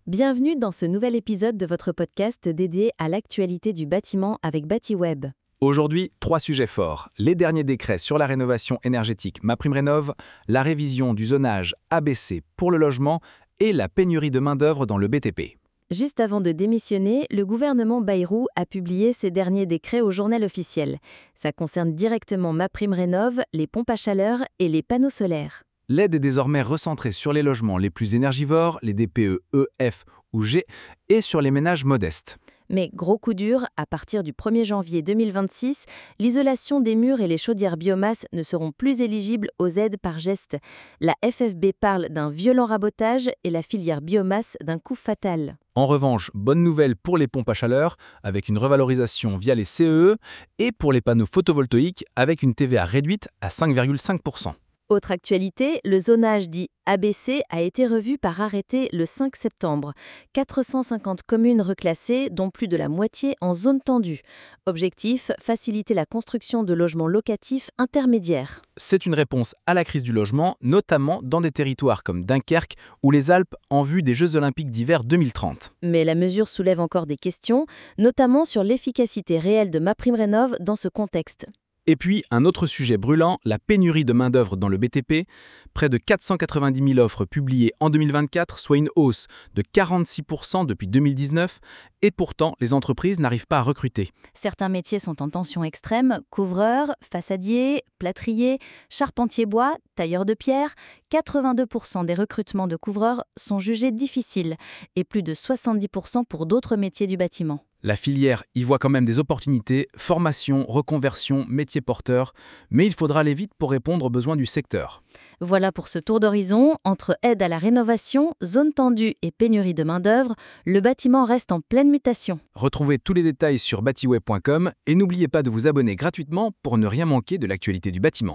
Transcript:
Bienvenue dans ce nouvel épisode de votre podcast dédié à l'actualité du bâtiment avec Batiweb. Aujourd'hui, 3 sujets forts. Les derniers décrets sur la rénovation énergétique MaPrimeRénov', la révision du zonage ABC pour le logement et la pénurie de main-d'œuvre dans le BTP. Juste avant de démissionner, le gouvernement Bayrou a publié ses derniers décrets au journal officiel. Ça concerne directement MaPrimeRénov', les pompes à chaleur et les panneaux solaires. L'aide est désormais recentrée sur les logements les plus énergivores, les DPE E, F ou G, et sur les ménages modestes. Mais gros coup dur, à partir du 1er janvier 2026, l'isolation des murs et les chaudières biomasse ne seront plus éligibles aux aides par geste. La FFB parle d'un violent rabotage et la filière biomasse d'un coup fatal. En revanche, bonne nouvelle pour les pompes à chaleur, avec une revalorisation via les CEE, et pour les panneaux photovoltaïques, avec une TVA réduite à 5,5%. Autre actualité, le zonage dit ABC a été revu par arrêté le 5 septembre. 450 communes reclassées, dont plus de la moitié en zone tendue. Objectif, faciliter la construction de logements locatifs intermédiaires. C'est une réponse à la crise du logement, notamment dans des territoires comme Dunkerque ou les Alpes en vue des Jeux Olympiques d'hiver 2030. Mais la mesure soulève encore des questions, notamment sur l'efficacité réelle de MaPrimeRénov' dans ce contexte. Et puis, un autre sujet brûlant, la pénurie de main-d'œuvre dans le BTP. Près de 490 000 offres publiées en 2024, soit une hausse de 46% depuis 2019. Et pourtant, les entreprises n'arrivent pas à recruter. Certains métiers sont en tension extrême, couvreurs, façadiers, plâtriers, charpentiers bois, tailleurs de pierre. 82% des recrutements de couvreurs sont jugés difficiles et plus de 70% pour d'autres métiers du bâtiment. La filière y voit quand même des opportunités, formation, reconversion, métiers porteurs, mais il faudra aller vite pour répondre aux besoins du secteur. Voilà pour ce tour d'horizon. Entre aide à la rénovation, zone tendue et pénurie de main-d'œuvre, le bâtiment reste en pleine mutation. Retrouvez tous les détails sur batiweb.com et n'oubliez pas de vous abonner gratuitement pour ne rien manquer de l'actualité du bâtiment.